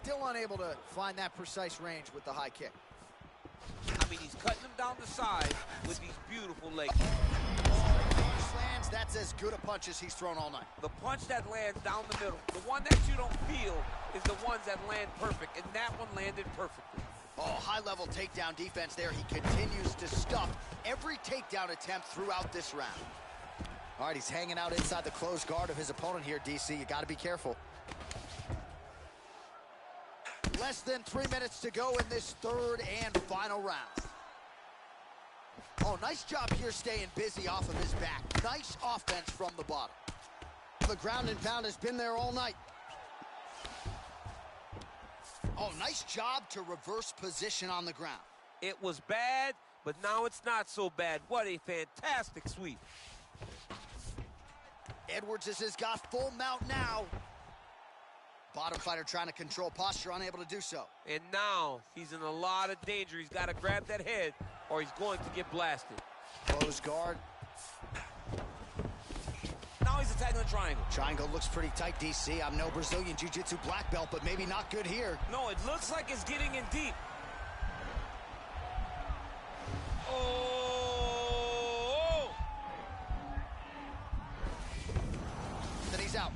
Still unable to find that precise range with the high kick. I mean, he's cutting them down the side with these beautiful leg kicks. Punch lands, that's as good a punch as he's thrown all night. The punch that lands down the middle, the one that you don't feel, is the ones that land perfect, and that one landed perfectly. Oh, high-level takedown defense there. He continues to stuff every takedown attempt throughout this round. All right, he's hanging out inside the closed guard of his opponent here, DC. You got to be careful. Less than 3 minutes to go in this third and final round. Oh, nice job here staying busy off of his back. Nice offense from the bottom. The ground and pound has been there all night. Oh, nice job to reverse position on the ground. It was bad, but now it's not so bad. What a fantastic sweep. Edwards has got full mount now. Bottom fighter trying to control posture, unable to do so. And now he's in a lot of danger. He's got to grab that head or he's going to get blasted. Close guard. Now he's attacking the triangle. Triangle looks pretty tight, DC. I'm no Brazilian Jiu-Jitsu black belt, but maybe not good here. No, it looks like it's getting in deep. Oh! Then he's out.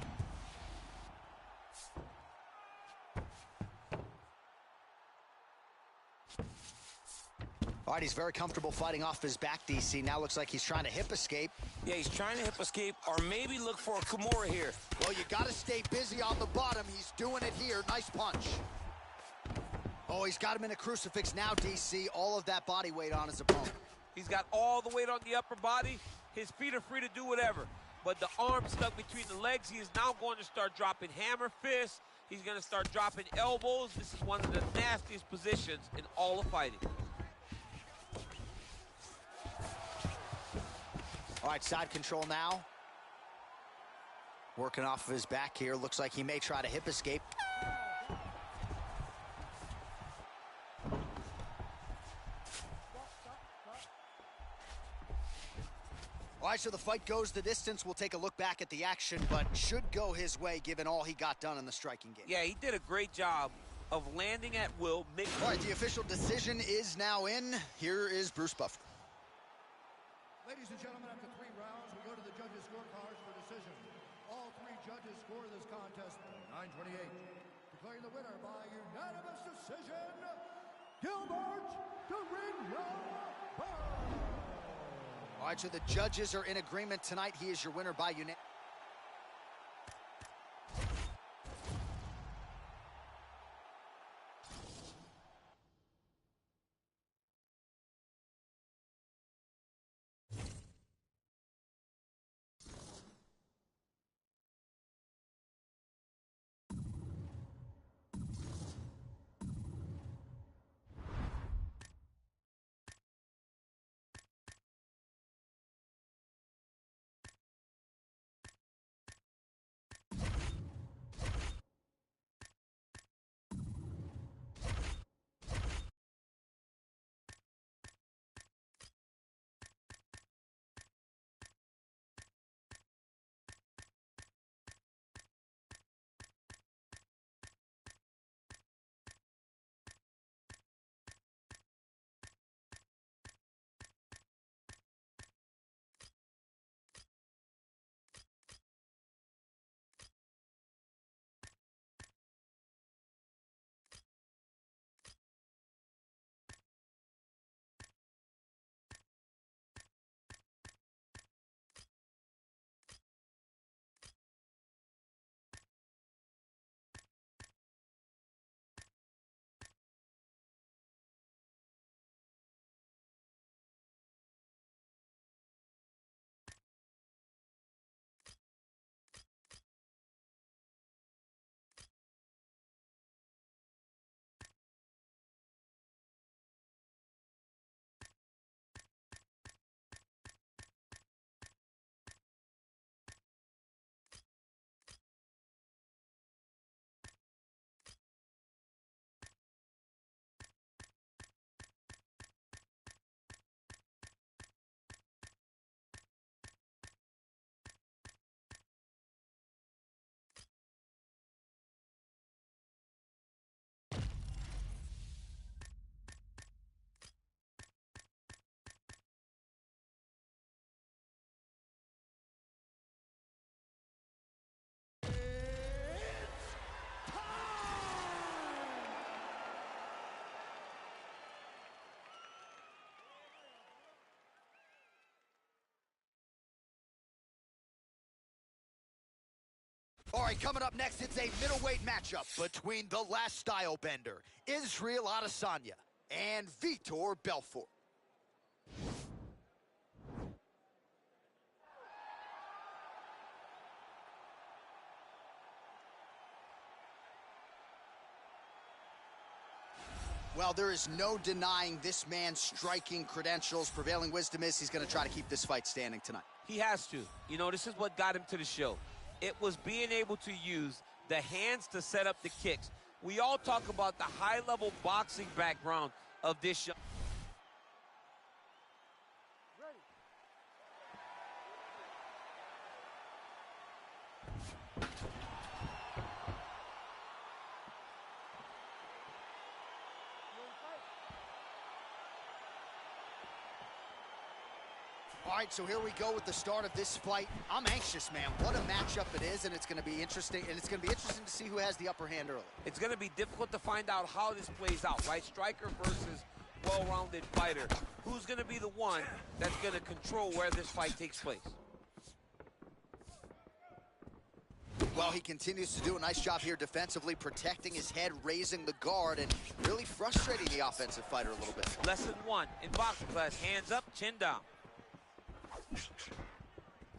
All right, he's very comfortable fighting off his back, DC. Now looks like he's trying to hip escape. Yeah, he's trying to hip escape or maybe look for a Kimura here. Well, you got to stay busy on the bottom. He's doing it here. Nice punch. Oh, he's got him in a crucifix now, DC. All of that body weight on his opponent. He's got all the weight on the upper body. His feet are free to do whatever. But the arm stuck between the legs. He is now going to start dropping hammer fists. He's going to start dropping elbows. This is one of the nastiest positions in all of fighting. All right, side control now. Working off of his back here. Looks like he may try to hip escape. All right, so the fight goes the distance. We'll take a look back at the action, but should go his way given all he got done in the striking game. Yeah, he did a great job of landing at will. All right, the official decision is now in. Here is Bruce Buffer. Ladies and gentlemen, after 3 rounds, we go to the judges' scorecards for decision. All 3 judges score this contest 9-28. Declaring the winner by unanimous decision, Gilbert Durinho Burns. All right, so the judges are in agreement tonight. He is your winner by unanimous. All right, coming up next, it's a middleweight matchup between the last style bender, Israel Adesanya, and Vitor Belfort. Well, there is no denying this man's striking credentials. Prevailing wisdom is he's going to try to keep this fight standing tonight. He has to. You know, this is what got him to the show. It was being able to use the hands to set up the kicks. We all talk about the high-level boxing background of this show. All right, so here we go with the start of this fight. I'm anxious, man. What a matchup it is, and it's going to be interesting. And it's going to be interesting to see who has the upper hand early. It's going to be difficult to find out how this plays out, right? Striker versus well-rounded fighter. Who's going to be the one that's going to control where this fight takes place? Well, he continues to do a nice job here defensively, protecting his head, raising the guard, and really frustrating the offensive fighter a little bit. Lesson 1 in boxing class, hands up, chin down.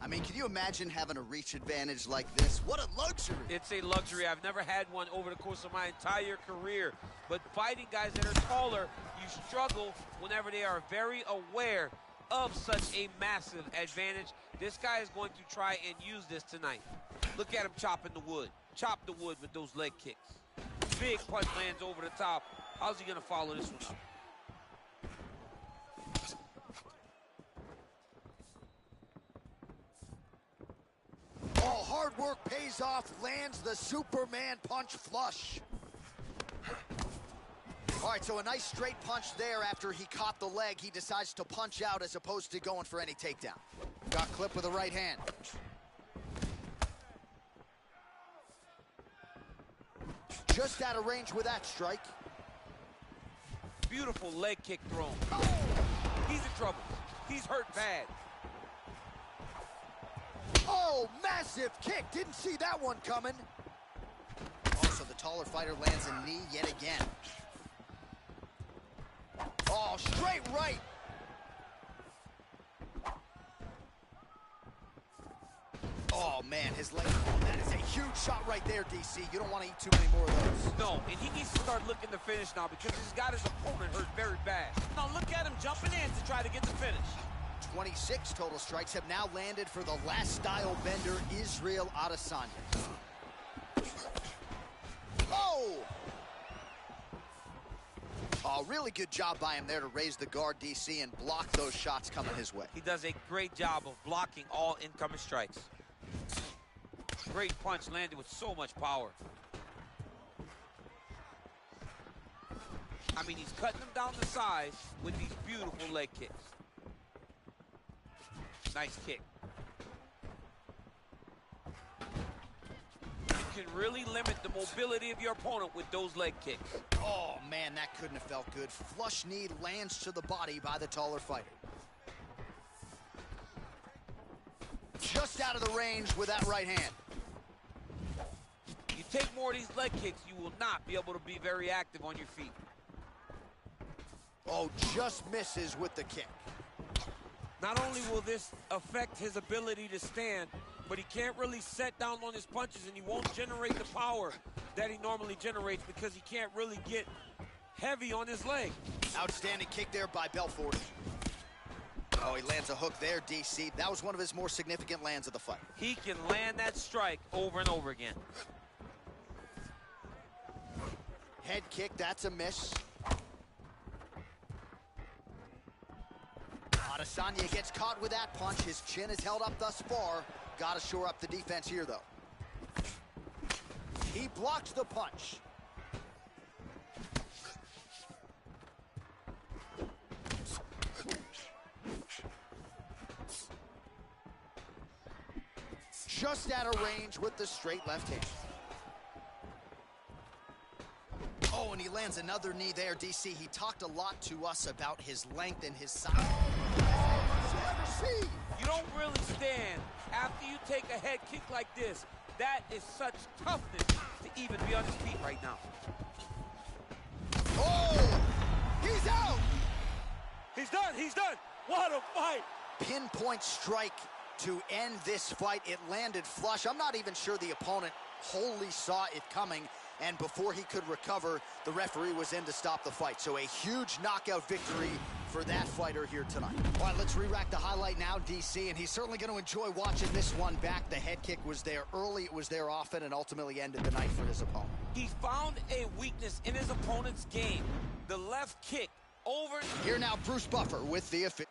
I mean, can you imagine having a reach advantage like this? What a luxury. It's a luxury. I've never had one over the course of my entire career. But fighting guys that are taller, you struggle whenever they are very aware of such a massive advantage. This guy is going to try and use this tonight. Look at him chopping the wood. Chop the wood with those leg kicks. Big punch lands over the top. How's he going to follow this one up? Oh, hard work pays off, lands the Superman punch flush. All right, so a nice straight punch there after he caught the leg. He decides to punch out as opposed to going for any takedown. Got clipped with a right hand. Just out of range with that strike. Beautiful leg kick thrown. He's in trouble. He's hurt bad. Oh, massive kick. Didn't see that one coming. Also, the taller fighter lands a knee yet again. Oh, straight right. Oh, man, his leg. That is a huge shot right there, DC. You don't want to eat too many more of those. No, and he needs to start looking to finish now because he's got his opponent hurt very bad. Now look at him jumping in to try to get the finish. 26 total strikes have now landed for the last style bender, Israel Adesanya. Oh! Oh, really good job by him there to raise the guard, DC, and block those shots coming his way. He does a great job of blocking all incoming strikes. Great punch landed with so much power. I mean, he's cutting them down to size with these beautiful leg kicks. Nice kick. You can really limit the mobility of your opponent with those leg kicks. Oh, man, that couldn't have felt good. Flush knee lands to the body by the taller fighter. Just out of the range with that right hand. You take more of these leg kicks, you will not be able to be very active on your feet. Oh, just misses with the kick. Not only will this affect his ability to stand, but he can't really set down on his punches and he won't generate the power that he normally generates because he can't really get heavy on his leg. Outstanding kick there by Belfort. Oh, he lands a hook there, DC. That was one of his more significant lands of the fight. He can land that strike over and over again. Head kick, that's a miss. Adesanya gets caught with that punch. His chin is held up thus far. Got to shore up the defense here, though. He blocked the punch. Just out of range with the straight left hand. Oh, and he lands another knee there, DC. He talked a lot to us about his length and his size. You don't really stand after you take a head kick like this That is such toughness to even be on his feet right now. Oh! He's out! He's done. He's done. What a fight. Pinpoint strike to end this fight. It landed flush. I'm not even sure the opponent wholly saw it coming, and before he could recover, the referee was in to stop the fight. So a huge knockout victory for that fighter here tonight. All right, let's re-rack the highlight now, DC, and he's certainly going to enjoy watching this one back. The head kick was there early, it was there often, and ultimately ended the night for his opponent. He found a weakness in his opponent's game. The left kick over. Here now, Bruce Buffer with the official.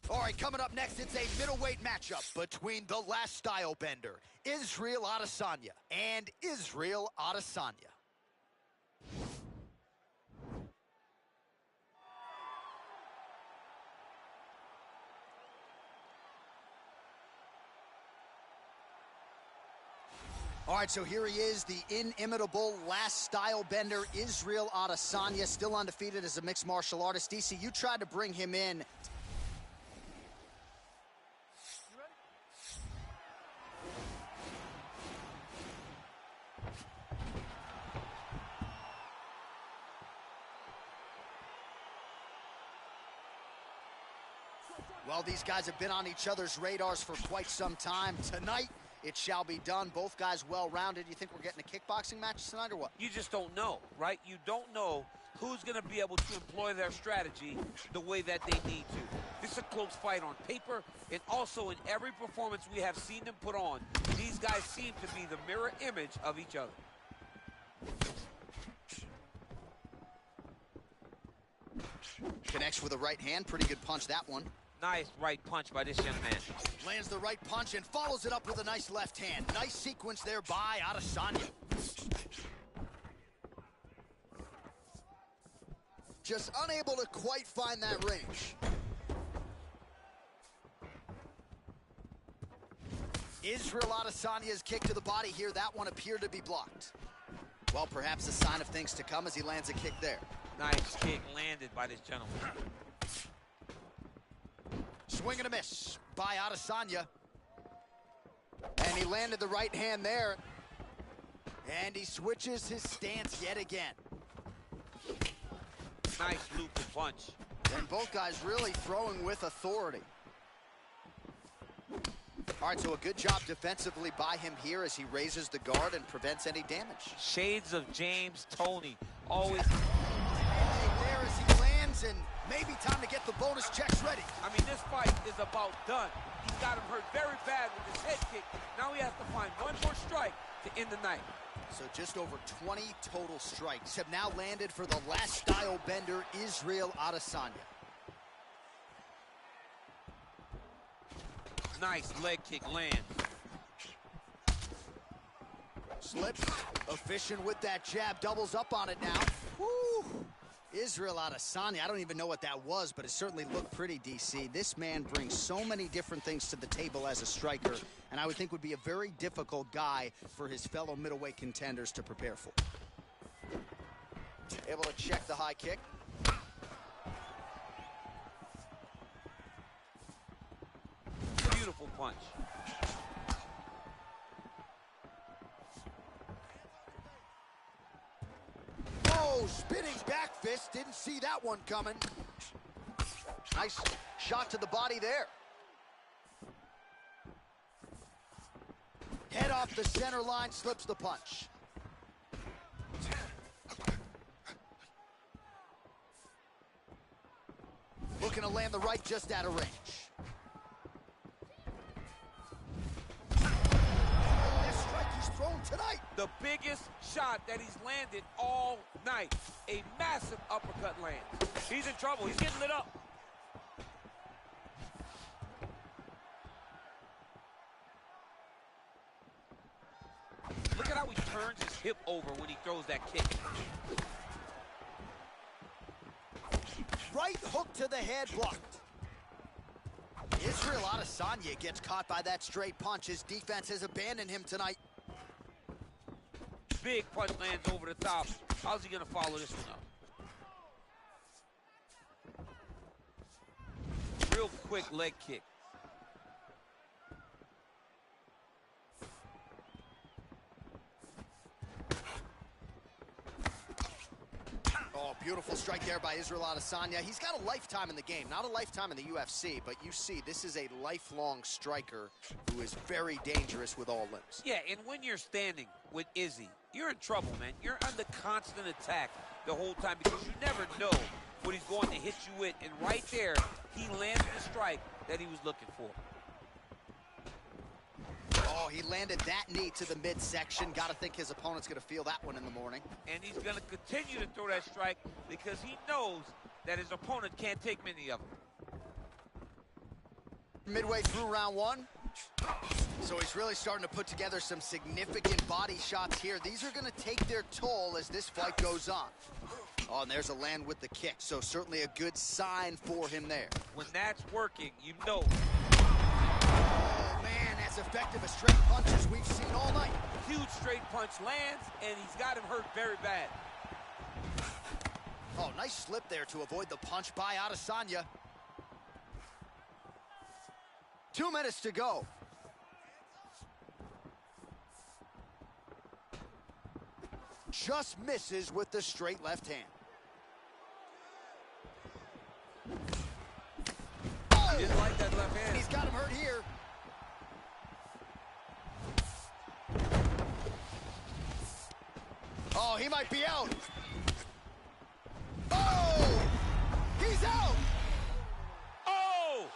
All right, coming up next, it's a middleweight matchup between the last style bender, Israel Adesanya, and Israel Adesanya. All right, so here he is, the inimitable last style bender, Israel Adesanya, still undefeated as a mixed martial artist. DC, you tried to bring him in. Well, these guys have been on each other's radars for quite some time. Tonight, it shall be done. Both guys well-rounded. You think we're getting a kickboxing match tonight or what? You just don't know, right? You don't know who's going to be able to employ their strategy the way that they need to. This is a close fight on paper, and also in every performance we have seen them put on, these guys seem to be the mirror image of each other. Connects with a right hand. Pretty good punch, that one. Nice right punch by this young man. Lands the right punch and follows it up with a nice left hand. Nice sequence there by Adesanya. Just unable to quite find that range. Israel Adesanya's kick to the body here. That one appeared to be blocked. Well, perhaps a sign of things to come as he lands a kick there. Nice kick landed by this gentleman. Swing and a miss by Adesanya. And he landed the right hand there. And he switches his stance yet again. Nice looping punch. And both guys really throwing with authority. All right, so a good job defensively by him here as he raises the guard and prevents any damage. Shades of James Toney. Always. There as he lands, and maybe time to get the bonus checks ready. I mean, this fight is about done. He's got him hurt very bad with his head kick. Now he has to find one more strike to end the night. So just over 20 total strikes have now landed for the last style bender, Israel Adesanya. Nice leg kick land. Slips, efficient with that jab, doubles up on it now. Woo! Israel Adesanya, I don't even know what that was, but it certainly looked pretty, DC. This man brings so many different things to the table as a striker, and I would think would be a very difficult guy for his fellow middleweight contenders to prepare for. Able to check the high kick. punch. Oh, spinning back fist. Didn't see that one coming. Nice shot to the body there. Head off the center line, slips the punch. Looking to land the right just out of range. This strike he's thrown tonight. The biggest shot that he's landed all night. A massive uppercut lands. He's in trouble. He's getting lit up. Look at how he turns his hip over when he throws that kick. Right hook to the head, blocked. Israel Adesanya gets caught by that straight punch. His defense has abandoned him tonight. Big punch lands over the top. How's he going to follow this one up? Real quick leg kick. Oh, beautiful strike there by Israel Adesanya. He's got a lifetime in the game, not a lifetime in the UFC, but you see, this is a lifelong striker who is very dangerous with all limbs. Yeah, and when you're standing with Izzy, you're in trouble, man. You're under constant attack the whole time because you never know what he's going to hit you with. And right there, he landed the strike that he was looking for. Oh, he landed that knee to the midsection. Got to think his opponent's going to feel that one in the morning. And he's going to continue to throw that strike because he knows that his opponent can't take many of them. Midway through round one. So he's really starting to put together some significant body shots here. These are going to take their toll as this fight goes on. Oh, and there's a land with the kick, so certainly a good sign for him there. When that's working, you know. Oh, man, as effective as straight punches we've seen all night. Huge straight punch lands, and he's got him hurt very bad. Oh, nice slip there to avoid the punch by Adesanya. 2 minutes to go. Just misses with the straight left hand. Oh! Didn't like that left hand. And he's got him hurt here. Oh, he might be out. Oh! He's out! Oh!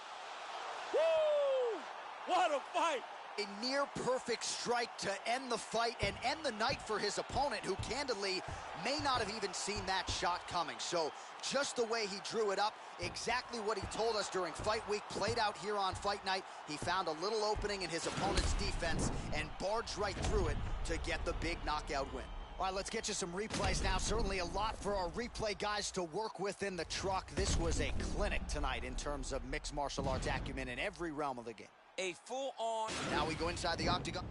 Woo! What a fight! A near-perfect strike to end the fight and end the night for his opponent, who candidly may not have even seen that shot coming. So just the way he drew it up, exactly what he told us during fight week, played out here on fight night. He found a little opening in his opponent's defense and barged right through it to get the big knockout win. All right, let's get you some replays now. Certainly a lot for our replay guys to work with in the truck. This was a clinic tonight in terms of mixed martial arts acumen in every realm of the game. A full-on... Now we go inside the octagon.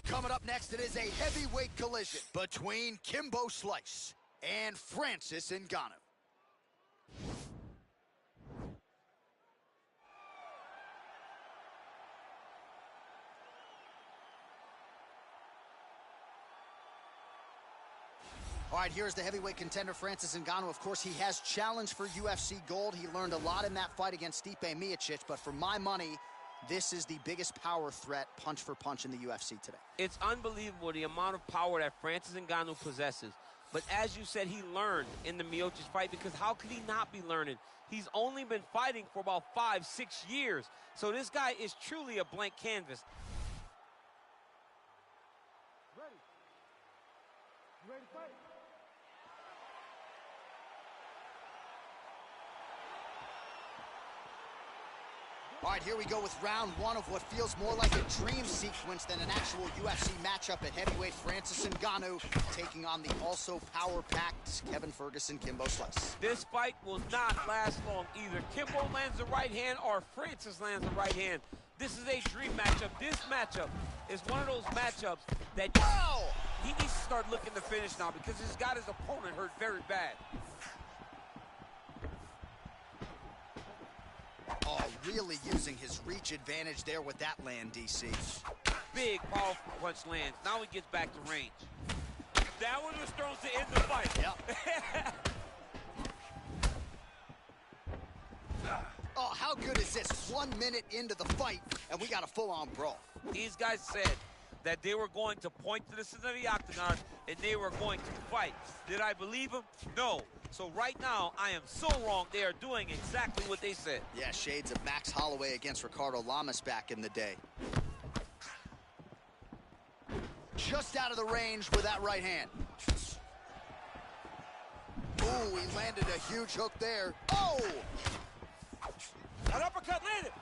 Coming up next, it is a heavyweight collision between Kimbo Slice and Francis Ngannou. All right, here's the heavyweight contender, Francis Ngannou. Of course, he has challenged for UFC gold. He learned a lot in that fight against Stipe Miocic, but for my money, this is the biggest power threat, punch for punch, in the UFC today. It's unbelievable the amount of power that Francis Ngannou possesses. But as you said, he learned in the Miocic fight, because how could he not be learning? He's only been fighting for about 5-6 years. So this guy is truly a blank canvas. Ready? You ready to fight? All right, here we go with round one of what feels more like a dream sequence than an actual UFC matchup at heavyweight. Francis Ngannou taking on the also power-packed Kevin Ferguson, Kimbo Slice. This fight will not last long. Either Kimbo lands the right hand or Francis lands the right hand. This is a dream matchup. This matchup is one of those matchups that he needs to start looking to finish now, because he's got his opponent hurt very bad. Oh, really using his reach advantage there with that land, DC. Big, powerful punch lands. Now he gets back to range. That one was thrown to end the fight. Yep. Oh, how good is this? 1 minute into the fight, and we got a full-on brawl. These guys said that they were going to point to the center of the octagon and they were going to fight. Did I believe them? No. So right now, I am so wrong. They are doing exactly what they said. Yeah, shades of Max Holloway against Ricardo Lamas back in the day. Just out of the range with that right hand. Ooh, he landed a huge hook there. Oh! An uppercut landed.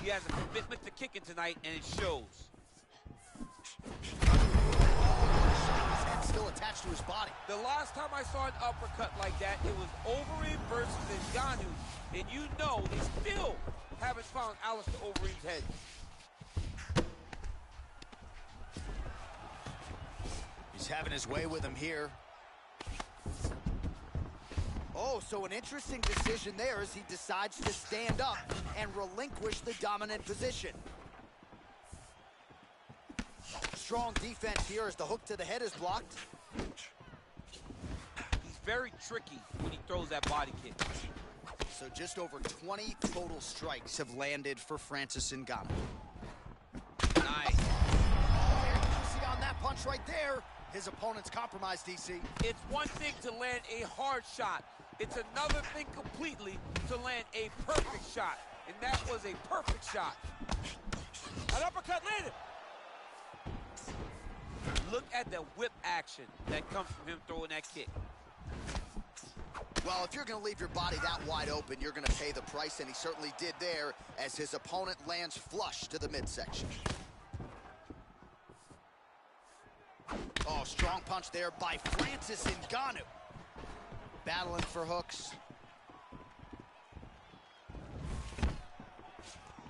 He has a commitment to kicking tonight, and it shows. His head still attached to his body. The last time I saw an uppercut like that, it was Overeem versus Ngannou, and you know they still haven't found Alistair Overeem's head. He's having his way with him here. Oh, so an interesting decision there as he decides to stand up and relinquish the dominant position. Strong defense here as the hook to the head is blocked. He's very tricky when he throws that body kick. So just over 20 total strikes have landed for Francis Ngannou. Nice. See on that punch right there. His opponent's compromised, DC. It's one thing to land a hard shot. It's another thing completely to land a perfect shot. And that was a perfect shot. An uppercut landed. Look at the whip action that comes from him throwing that kick. Well, if you're going to leave your body that wide open, you're going to pay the price, and he certainly did there as his opponent lands flush to the midsection. Oh, strong punch there by Francis Ngannou. Battling for hooks.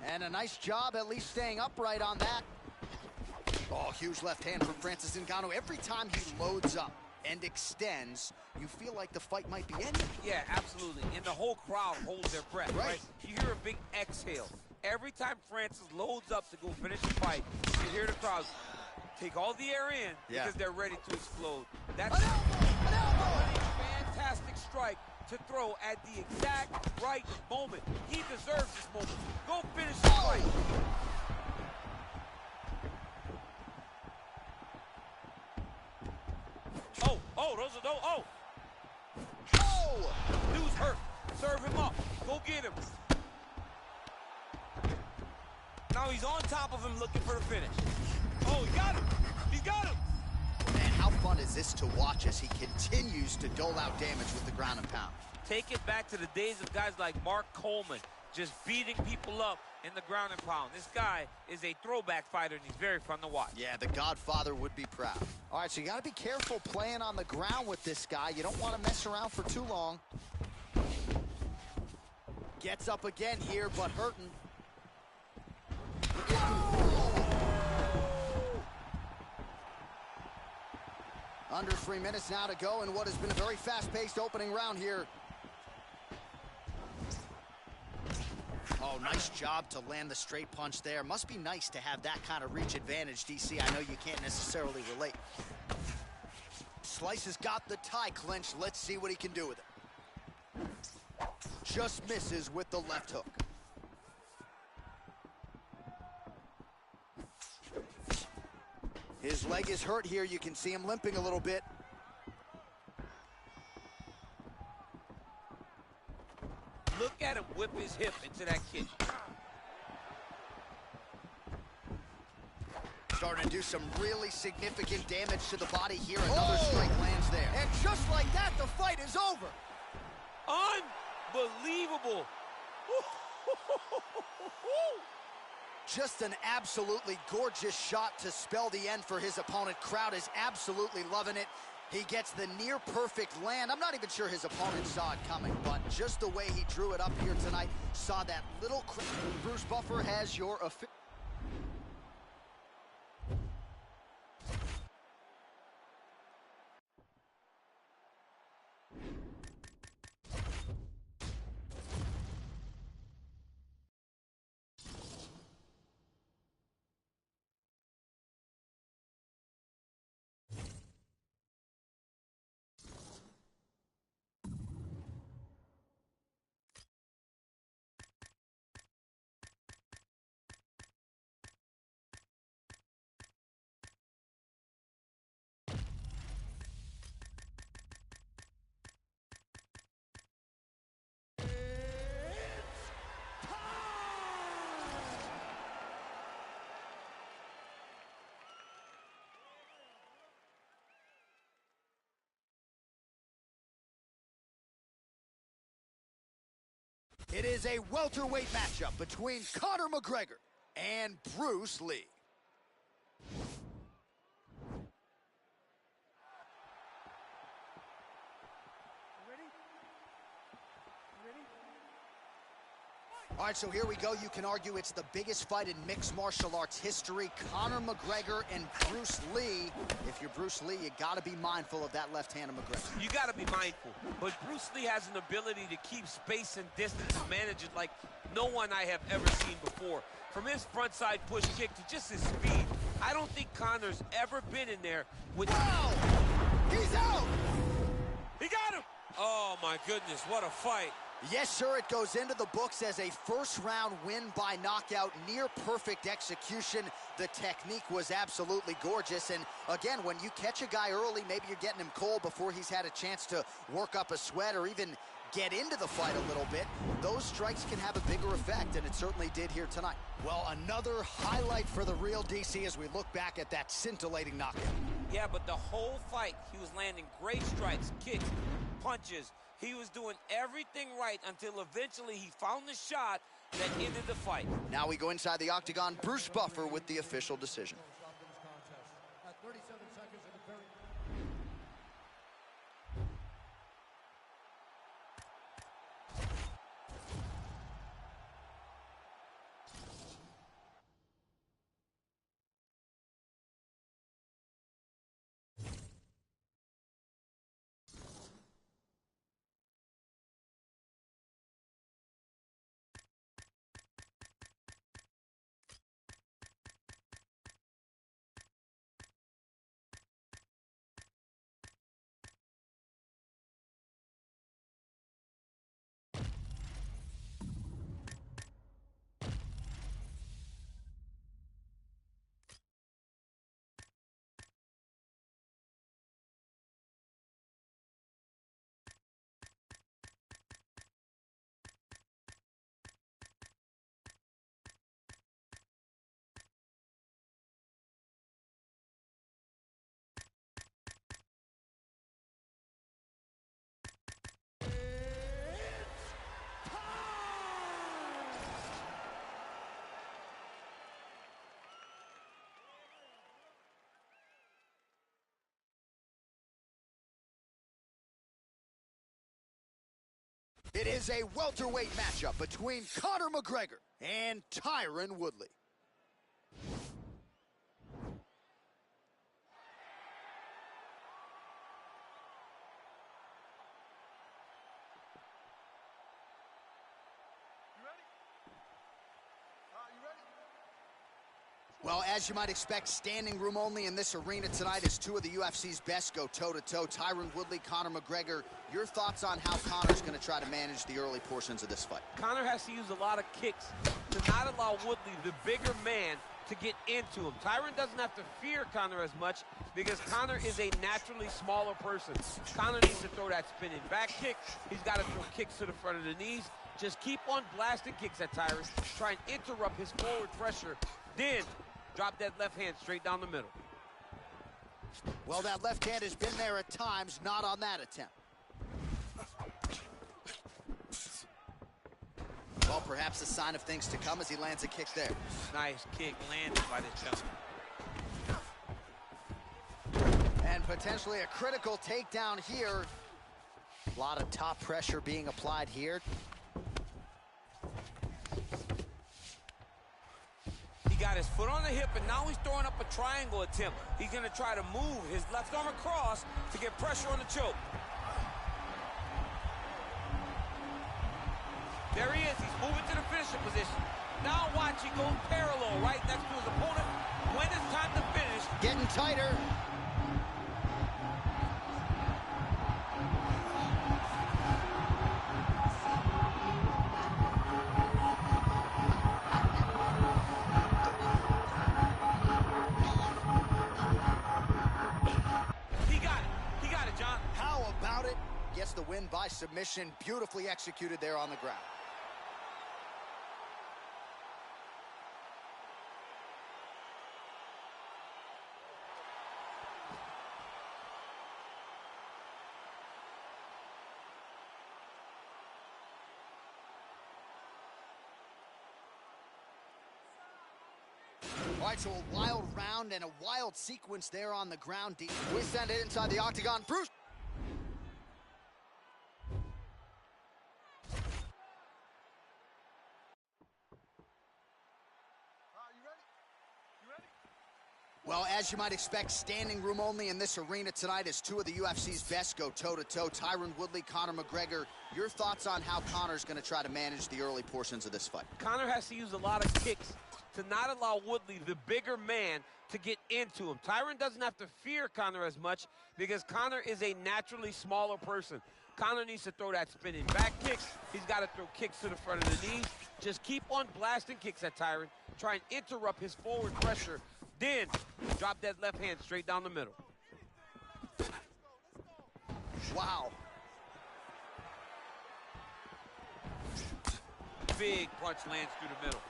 And a nice job at least staying upright on that. Oh, huge left hand from Francis Ngannou. Every time he loads up and extends, you feel like the fight might be ending. Yeah, absolutely. And the whole crowd holds their breath, right? You hear a big exhale. Every time Francis loads up to go finish the fight, you hear the crowd take all the air in because they're ready to explode. That's an elbow! A fantastic strike to throw at the exact right moment. He deserves this moment. Go finish the fight. Oh! Dude's hurt. Serve him up. Go get him. Now he's on top of him looking for the finish. Oh, he got him. He got him. Man, how fun is this to watch as he continues to dole out damage with the ground and pound? Take it back to the days of guys like Mark Coleman, just beating people up in the ground and pound. This guy is a throwback fighter, and he's very fun to watch. Yeah, the Godfather would be proud. All right, so you got to be careful playing on the ground with this guy. You don't want to mess around for too long. Gets up again here, but hurting. Under 3 minutes now to go in what has been a very fast-paced opening round here. Oh, nice job to land the straight punch there. Must be nice to have that kind of reach advantage, DC. I know you can't necessarily relate. Slice has got the tie clinch. Let's see what he can do with it. Just misses with the left hook. His leg is hurt here. You can see him limping a little bit. Look at him whip his hip into that kick. Starting to do some really significant damage to the body here. Another strike lands there. And just like that, the fight is over. Unbelievable. Just an absolutely gorgeous shot to spell the end for his opponent. Crowd is absolutely loving it. He gets the near-perfect land. I'm not even sure his opponent saw it coming, but just the way he drew it up here tonight, saw that little... Bruce Buffer has your... It is a welterweight matchup between Conor McGregor and Bruce Lee. All right, so here we go. You can argue it's the biggest fight in mixed martial arts history. Conor McGregor and Bruce Lee. If you're Bruce Lee, you got to be mindful of that left hand of McGregor. You got to be mindful. But Bruce Lee has an ability to keep space and distance and manage it like no one I have ever seen before. From his frontside push kick to just his speed, I don't think Conor's ever been in there with... Wow! He's out! He got him! Oh, my goodness, what a fight. Yes, sir, it goes into the books as a first-round win by knockout, near-perfect execution. The technique was absolutely gorgeous, and again, when you catch a guy early, maybe you're getting him cold before he's had a chance to work up a sweat or even get into the fight a little bit. Those strikes can have a bigger effect, and it certainly did here tonight. Well, another highlight for the real DC as we look back at that scintillating knockout. Yeah, but the whole fight, he was landing great strikes, kicks, punches. He was doing everything right until eventually he found the shot that ended the fight. Now we go inside the octagon. Bruce Buffer with the official decision. At 37 seconds in the very... It is a welterweight matchup between Conor McGregor and Tyron Woodley. Well, as you might expect, standing room only in this arena tonight as two of the UFC's best go toe-to-toe. Tyron Woodley, Conor McGregor. Your thoughts on how Conor's going to try to manage the early portions of this fight? Conor has to use a lot of kicks to not allow Woodley, the bigger man, to get into him. Tyron doesn't have to fear Conor as much because Conor is a naturally smaller person. Conor needs to throw that spinning back kick. He's got to throw kicks to the front of the knees. Just keep on blasting kicks at Tyron. Try and interrupt his forward pressure. Then drop that left hand straight down the middle. Well, that left hand has been there at times, not on that attempt. Well, perhaps a sign of things to come as he lands a kick there. Nice kick landed by this gentleman. And potentially a critical takedown here. A lot of top pressure being applied here. He got his foot on the hip, and now he's throwing up a triangle attempt. He's going to try to move his left arm across to get pressure on the choke. There he is. He's moving to the finishing position. Now watch, he goes parallel right next to his opponent. When it's time to finish. Getting tighter. He got it, John. How about it? Gets the win by submission. Beautifully executed there on the ground. All right, so a wild round and a wild sequence there on the ground. We send it inside the octagon. Bruce. Well, as you might expect, standing room only in this arena tonight as two of the UFC's best go toe-to-toe. Tyron Woodley, Conor McGregor. Your thoughts on how Conor's going to try to manage the early portions of this fight? Conor has to use a lot of kicks to not allow Woodley, the bigger man, to get into him. Tyron doesn't have to fear Conor as much because Conor is a naturally smaller person. Conor needs to throw that spinning back kicks. He's got to throw kicks to the front of the knees. Just keep on blasting kicks at Tyron. Try and interrupt his forward pressure. Then drop that left hand straight down the middle. Wow. Big punch lands through the middle.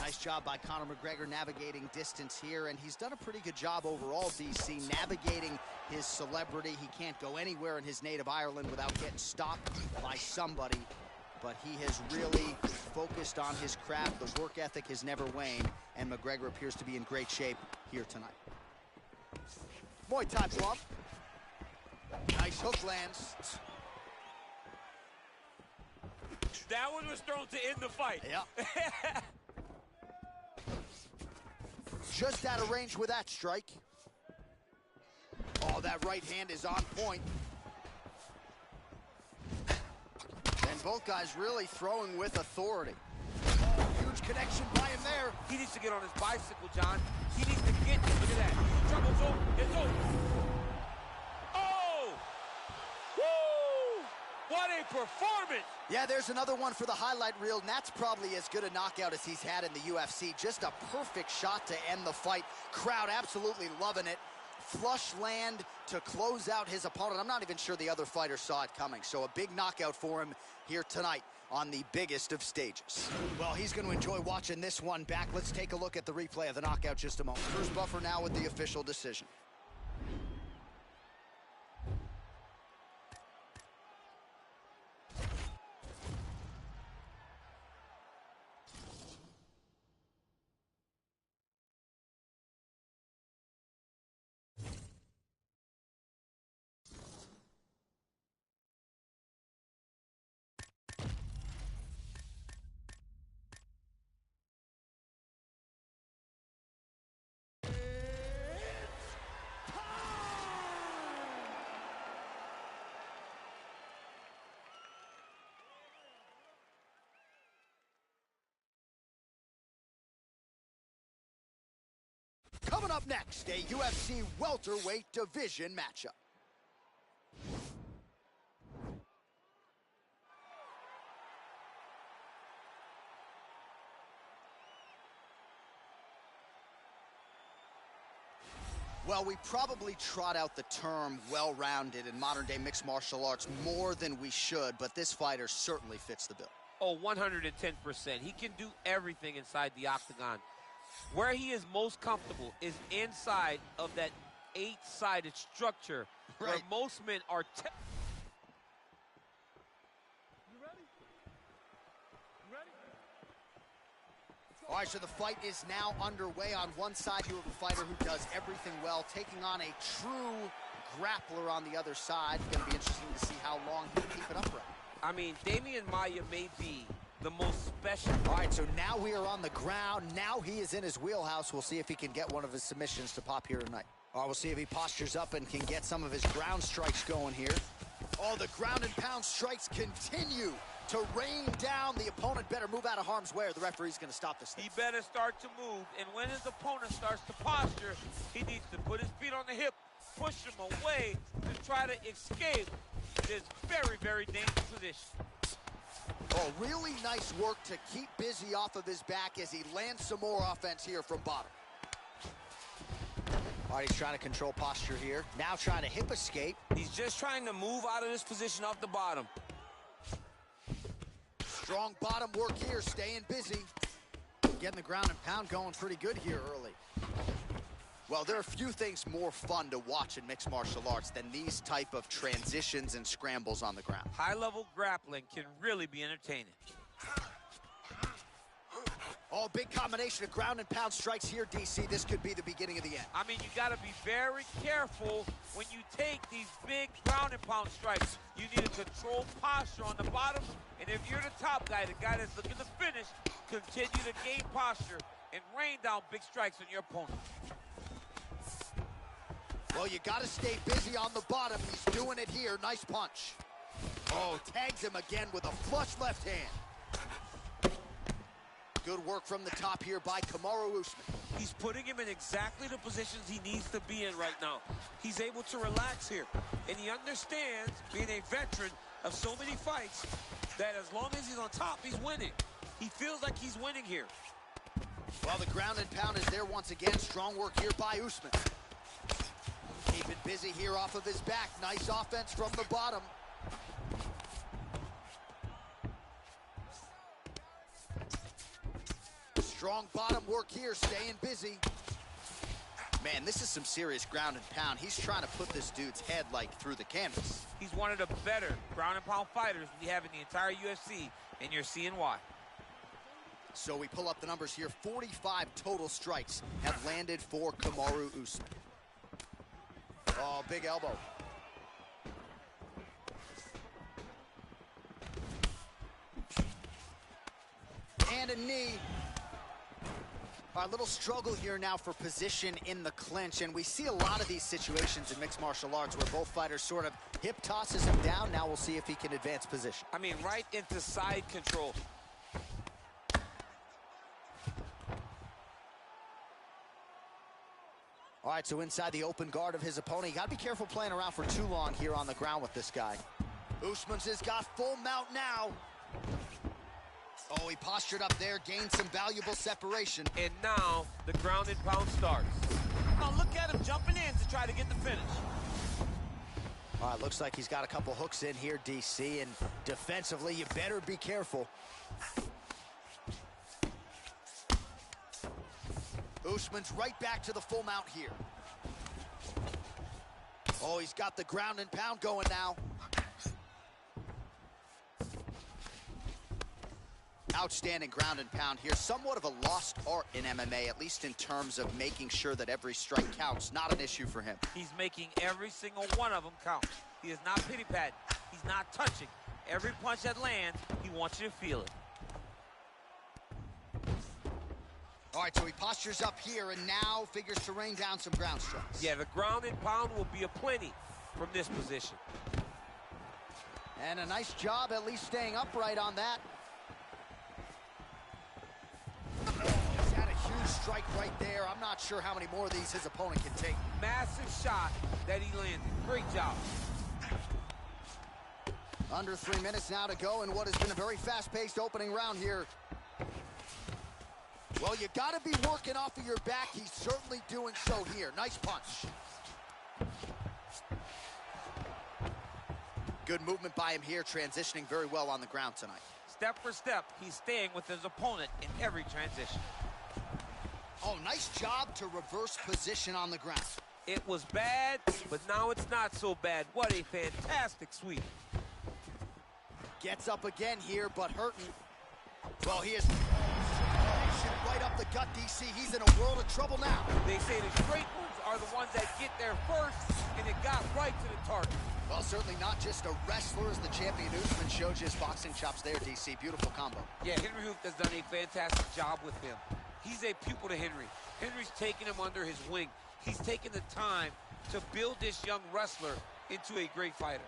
Nice job by Conor McGregor navigating distance here, and he's done a pretty good job overall, DC, navigating his celebrity. He can't go anywhere in his native Ireland without getting stopped by somebody, but he has really focused on his craft. The work ethic has never waned, and McGregor appears to be in great shape here tonight. Muay Thai flop. Nice hook lands. That one was thrown to end the fight. Yeah. Just out of range with that strike. Oh, that right hand is on point. And both guys really throwing with authority. Oh, huge connection by him there. He needs to get on his bicycle, John. He needs to get, look at that. Struggle's over, it's over. Oh! Woo! What a performance! Yeah, there's another one for the highlight reel, and that's probably as good a knockout as he's had in the UFC. Just a perfect shot to end the fight. Crowd absolutely loving it. Flush land to close out his opponent. I'm not even sure the other fighter saw it coming. So a big knockout for him here tonight on the biggest of stages. Well, he's going to enjoy watching this one back. Let's take a look at the replay of the knockout just a moment. Bruce Buffer now with the official decision. Coming up next, a UFC welterweight division matchup. Well, we probably trot out the term well-rounded in modern-day mixed martial arts more than we should, but this fighter certainly fits the bill. Oh, 110%. He can do everything inside the octagon. Where he is most comfortable is inside of that 8-sided structure where most men are... All right, so the fight is now underway. On one side, you have a fighter who does everything well, taking on a true grappler on the other side. Going to be interesting to see how long he can keep it upright. I mean, Demian Maia may be the most special. All right, so now we are on the ground. Now he is in his wheelhouse. We'll see if he can get one of his submissions to pop here tonight. All right, we'll see if he postures up and can get some of his ground strikes going here. Oh, the ground and pound strikes continue to rain down. The opponent better move out of harm's way or the referee's going to stop this thing. He better start to move, and when his opponent starts to posture, he needs to put his feet on the hip, push him away to try to escape this very, very dangerous position. Oh, really nice work to keep busy off of his back as he lands some more offense here from bottom. All right, he's trying to control posture here. Now trying to hip escape. He's just trying to move out of this position off the bottom. Strong bottom work here, staying busy. Getting the ground and pound going pretty good here early. Well, there are few things more fun to watch in mixed martial arts than these type of transitions and scrambles on the ground. High-level grappling can really be entertaining. Oh, big combination of ground and pound strikes here, DC. This could be the beginning of the end. I mean, you got to be very careful when you take these big ground and pound strikes. You need to control posture on the bottom, and if you're the top guy, the guy that's looking to finish, continue to gain posture and rain down big strikes on your opponent. Well, you got to stay busy on the bottom. He's doing it here. Nice punch. Oh, tags him again with a flush left hand. Good work from the top here by Kamaru Usman. He's putting him in exactly the positions he needs to be in right now. He's able to relax here, and he understands, being a veteran of so many fights, that as long as he's on top, he's winning. He feels like he's winning here. Well, the ground and pound is there once again. Strong work here by Usman. Keeping busy here off of his back. Nice offense from the bottom. Strong bottom work here, staying busy. Man, this is some serious ground and pound. He's trying to put this dude's head, like, through the canvas. He's one of the better ground and pound fighters we have in the entire UFC, and you're seeing why. So we pull up the numbers here. 45 total strikes have landed for Kamaru Usman. Oh, big elbow. And a knee. A little struggle here now for position in the clinch, and we see a lot of these situations in mixed martial arts where both fighters sort of hip tosses him down. Now we'll see if he can advance position. I mean, right into side control. All right, so inside the open guard of his opponent. You got to be careful playing around for too long here on the ground with this guy. Usman's has got full mount now. Oh, he postured up there, gained some valuable separation. And now the ground and pound starts. Now look at him jumping in to try to get the finish. All right, looks like he's got a couple hooks in here, DC, and defensively, you better be careful. Usman's right back to the full mount here. Oh, he's got the ground and pound going now. Outstanding ground and pound here. Somewhat of a lost art in MMA, at least in terms of making sure that every strike counts. Not an issue for him. He's making every single one of them count. He is not pity-patting. He's not touching. Every punch that lands, he wants you to feel it. All right, so he postures up here and now figures to rain down some ground strikes. Yeah, the ground and pound will be aplenty from this position. And a nice job at least staying upright on that. He's had a huge strike right there. I'm not sure how many more of these his opponent can take. Massive shot that he landed. Great job. Under 3 minutes now to go in what has been a very fast-paced opening round here. Well, you got to be working off of your back. He's certainly doing so here. Nice punch. Good movement by him here, transitioning very well on the ground tonight. Step for step, he's staying with his opponent in every transition. Oh, nice job to reverse position on the ground. It was bad, but now it's not so bad. What a fantastic sweep. Gets up again here, but hurting. Well, he is right up the gut, DC. He's in a world of trouble now. They say the straight moves are the ones that get there first, and it got right to the target. Well, certainly not just a wrestler, as the champion Usman showed you his boxing chops there, DC. Beautiful combo. Yeah, Henry Hooft has done a fantastic job with him. He's a pupil to Henry. Henry's taken him under his wing. He's taken the time to build this young wrestler into a great fighter.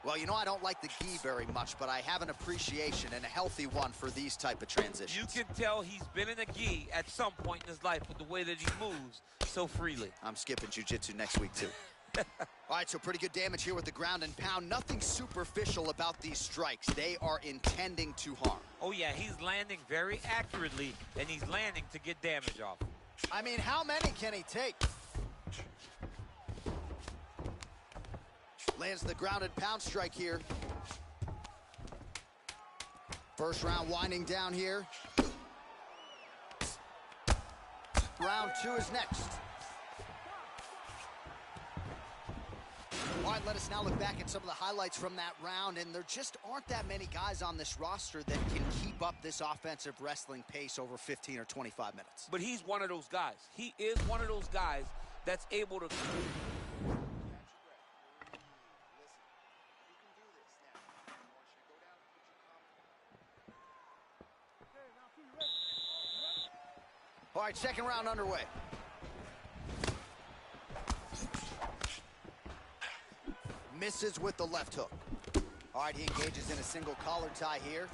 Well, you know, I don't like the gi very much, but I have an appreciation and a healthy one for these type of transitions. You can tell he's been in a gi at some point in his life with the way that he moves so freely. I'm skipping jiu-jitsu next week, too. All right, so pretty good damage here with the ground and pound. Nothing superficial about these strikes. They are intending to harm. Oh, yeah, he's landing very accurately, and he's landing to get damage off. I mean, how many can he take? Lands the grounded pound strike here. First round winding down here. Round 2 is next. All right, let us now look back at some of the highlights from that round, and there just aren't that many guys on this roster that can keep up this offensive wrestling pace over 15 or 25 minutes. But he's one of those guys. He is one of those guys that's able to... All right, second round underway. Misses with the left hook. All right, he engages in a single collar tie here.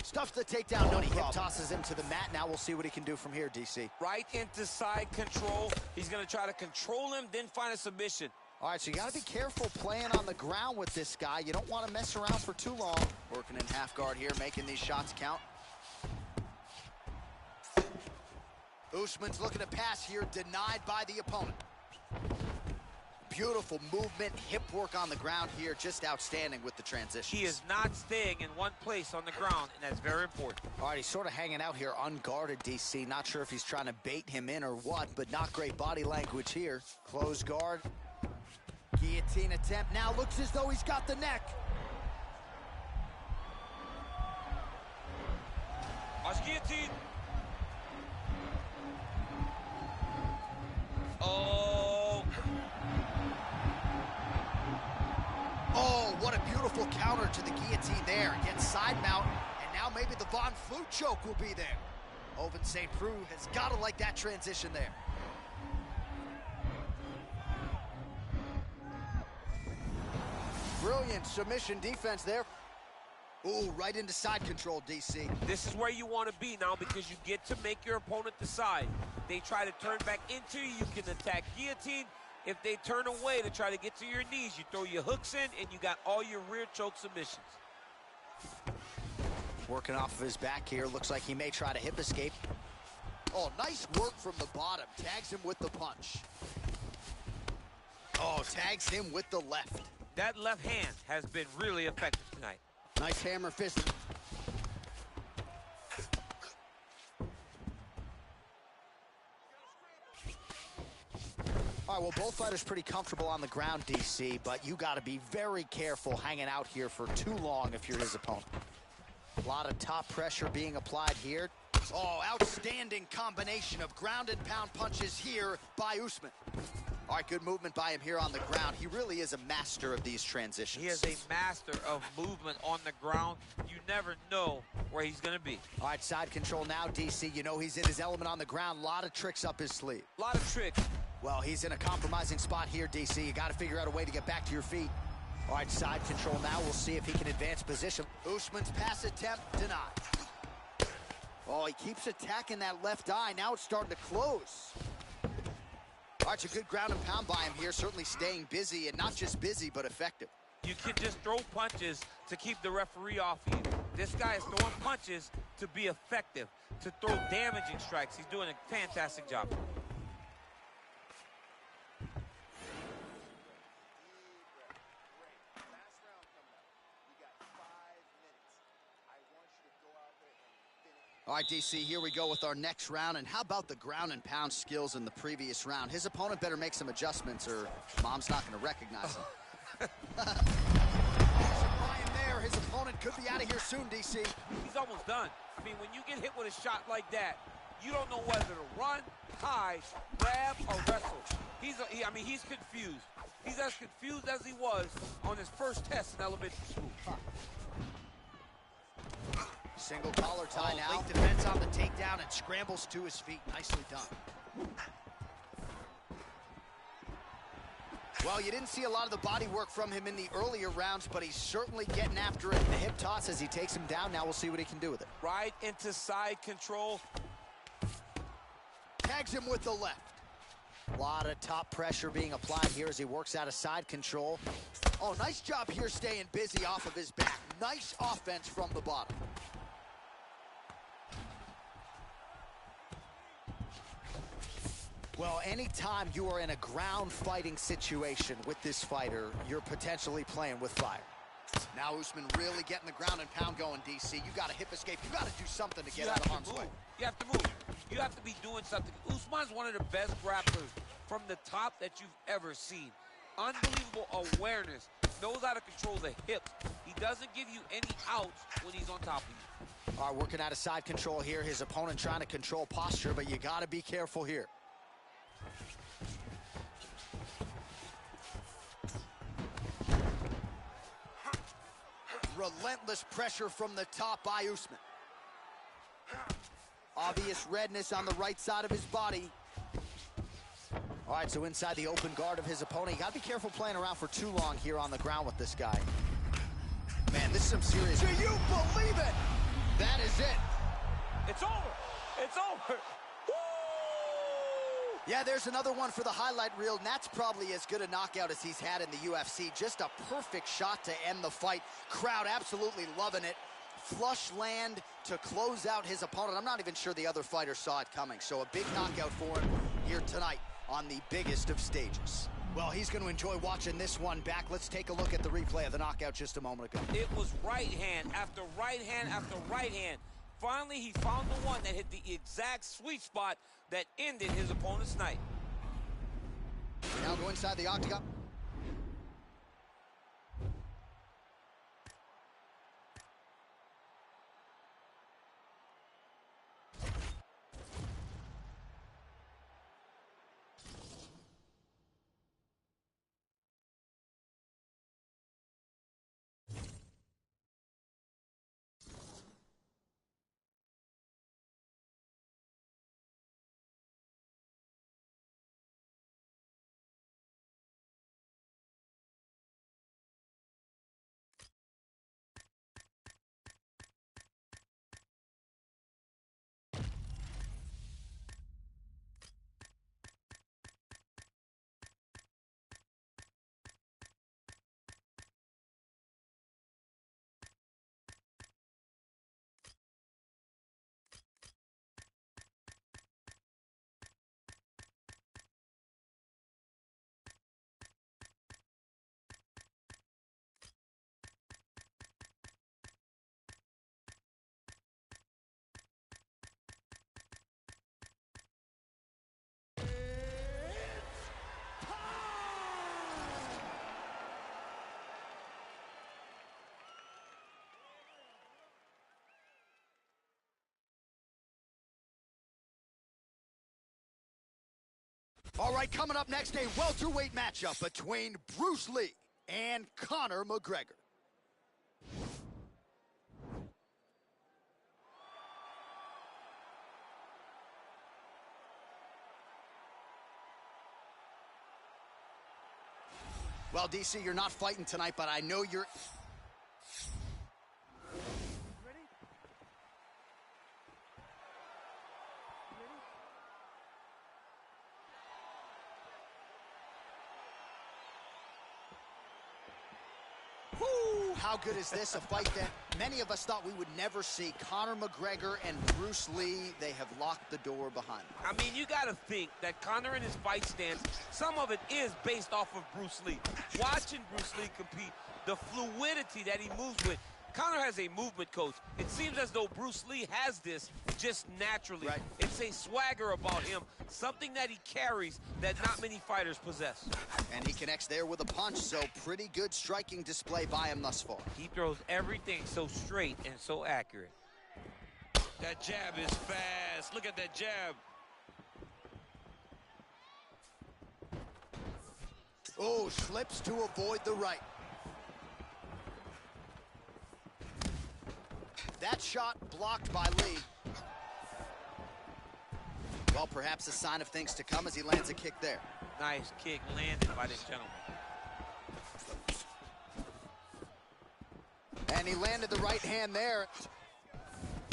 Stuffs the takedown, no problem. Hip tosses him to the mat. Now we'll see what he can do from here, DC. Right into side control. He's going to try to control him, then find a submission. All right, so you got to be careful playing on the ground with this guy. You don't want to mess around for too long. Working in half guard here, making these shots count. Usman's looking to pass here, denied by the opponent. Beautiful movement, hip work on the ground here, just outstanding with the transition. He is not staying in one place on the ground, and that's very important. All right, he's sort of hanging out here unguarded, DC. Not sure if he's trying to bait him in or what, but not great body language here. Close guard. Guillotine attempt. Now looks as though he's got the neck. Watch guillotine. Oh, what a beautiful counter to the guillotine there. Gets side mount, and now maybe the Von Flue choke will be there. Ovince St. Preux has got to like that transition there. Brilliant submission defense there. Ooh, right into side control, DC. This is where you want to be now because you get to make your opponent decide. They try to turn back into you, you can attack guillotine. If they turn away to try to get to your knees, you throw your hooks in, and you got all your rear choke submissions. Working off of his back here. Looks like he may try to hip escape. Oh, nice work from the bottom. Tags him with the punch. Oh, tags him with the left. That left hand has been really effective tonight. Nice hammer fist. All right, well, both fighters pretty comfortable on the ground, DC, but you got to be very careful hanging out here for too long if you're his opponent. A lot of top pressure being applied here. Oh, outstanding combination of ground and pound punches here by Usman. All right, good movement by him here on the ground. He really is a master of these transitions. He is a master of movement on the ground. You never know where he's going to be. All right, side control now, DC. You know he's in his element on the ground. A lot of tricks up his sleeve. A lot of tricks. Well, he's in a compromising spot here, DC. You got to figure out a way to get back to your feet. All right, side control now. We'll see if he can advance position. Usman's pass attempt denied. Oh, he keeps attacking that left eye. Now it's starting to close. All right, it's a good ground and pound by him here. Certainly staying busy, and not just busy, but effective. You can just throw punches to keep the referee off you. This guy is throwing punches to be effective, to throw damaging strikes. He's doing a fantastic job. All right, DC, here we go with our next round. And how about the ground and pound skills in the previous round? His opponent better make some adjustments or Mom's not going to recognize him. Ryan there, his opponent could be out of here soon, DC. He's almost done. I mean, when you get hit with a shot like that, you don't know whether to run, hide, grab, or wrestle. He's confused. He's as confused as he was on his first test in elementary school. Single collar tie now. Late defense on the takedown and scrambles to his feet. Nicely done. Well, you didn't see a lot of the body work from him in the earlier rounds, but he's certainly getting after it. The hip toss as he takes him down. Now we'll see what he can do with it. Right into side control. Tags him with the left. A lot of top pressure being applied here as he works out of side control. Oh, nice job here staying busy off of his back. Nice offense from the bottom. Well, anytime you are in a ground fighting situation with this fighter, you're potentially playing with fire. Now Usman really getting the ground and pound going, DC. You got to hip escape. You got to do something to get out of harm's way. You have to move. You have to be doing something. Usman's one of the best grapplers from the top that you've ever seen. Unbelievable awareness. Knows how to control the hips. He doesn't give you any outs when he's on top of you. All right, working out of side control here. His opponent trying to control posture, but you got to be careful here. Relentless pressure from the top by Usman. Obvious redness on the right side of his body. All right, so inside the open guard of his opponent. You got to be careful playing around for too long here on the ground with this guy. Man, this is some serious... Do you believe it? That is it. It's over. It's over. Yeah, there's another one for the highlight reel, and that's probably as good a knockout as he's had in the UFC. Just a perfect shot to end the fight. Crowd absolutely loving it. Flush land to close out his opponent. I'm not even sure the other fighter saw it coming. So a big knockout for him here tonight on the biggest of stages. Well, he's going to enjoy watching this one back. Let's take a look at the replay of the knockout just a moment ago. It was right hand after right hand after right hand. Finally, he found the one that hit the exact sweet spot that ended his opponent's night. Now go inside the octagon. All right, coming up next, a welterweight matchup between Bruce Lee and Conor McGregor. Well, DC, you're not fighting tonight, but I know you're... Woo! How good is this? A fight that many of us thought we would never see. Conor McGregor and Bruce Lee, they have locked the door behind them. I mean, you got to think that Conor and his fight stance, some of it is based off of Bruce Lee. Watching Bruce Lee compete, the fluidity that he moves with. Conor has a movement coach. It seems as though Bruce Lee has this just naturally. Right. It's a swagger about him, something that he carries that not many fighters possess. And he connects there with a punch, so pretty good striking display by him thus far. He throws everything so straight and so accurate. That jab is fast. Look at that jab. Oh, slips to avoid the right. That shot blocked by Lee. Well, perhaps a sign of things to come as he lands a kick there. Nice kick landed by this gentleman. And he landed the right hand there.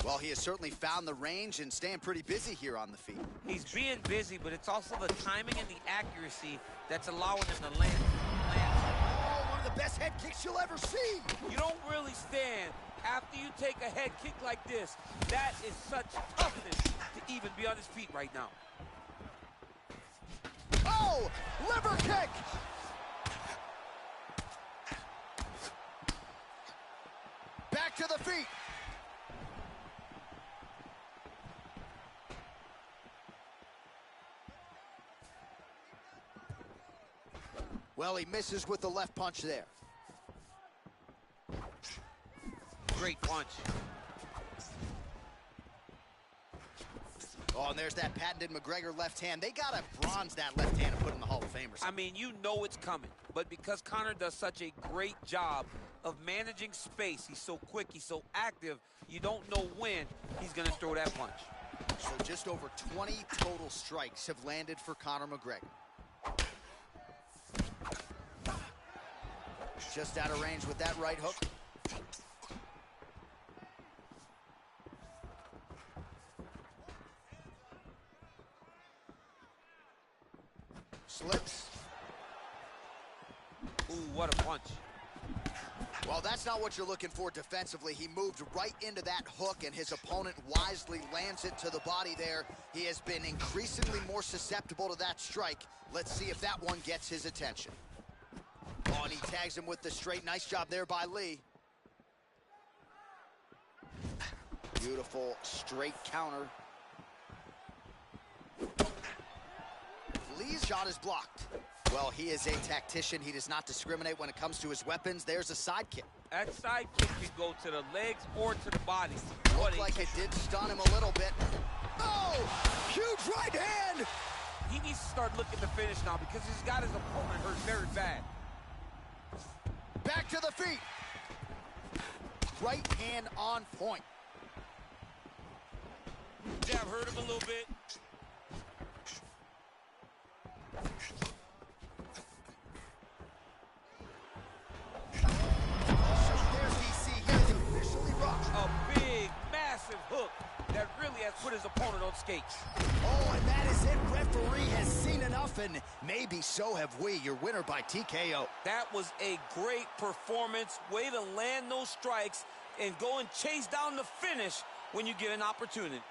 Well, he has certainly found the range and staying pretty busy here on the feet. He's being busy, but it's also the timing and the accuracy that's allowing him to land. Oh, one of the best head kicks you'll ever see. You don't really stand after you take a head kick like this. That is such toughness to even be on his feet right now. Oh, liver kick. Back to the feet. Well, he misses with the left punch there. Great punch. Oh, and there's that patented McGregor left hand. They got to bronze that left hand and put in the Hall of Fame or something. I mean, you know it's coming, but because Conor does such a great job of managing space, he's so quick, he's so active, you don't know when he's going to throw that punch. So just over 20 total strikes have landed for Conor McGregor. Just out of range with that right hook. Slips. Ooh, what a punch. Well, that's not what you're looking for defensively. He moved right into that hook, and his opponent wisely lands it to the body there. He has been increasingly more susceptible to that strike. Let's see if that one gets his attention. Oh, and he tags him with the straight. Nice job there by Lee. Beautiful straight counter. Lee's shot is blocked. Well, he is a tactician. He does not discriminate when it comes to his weapons. There's a side kick. That side kick can go to the legs or to the body. Looked like it did stun him a little bit. Oh, huge right hand. He needs to start looking to finish now because he's got his opponent hurt very bad. Back to the feet. Right hand on point. Jab hurt him a little bit. So there's DC. He is officially rocked. A big, massive hook that really has put his opponent on skates. Oh, and that is it. Referee has seen enough, and maybe so have we. Your winner by TKO. That was a great performance. Way to land those strikes and go and chase down the finish when you get an opportunity.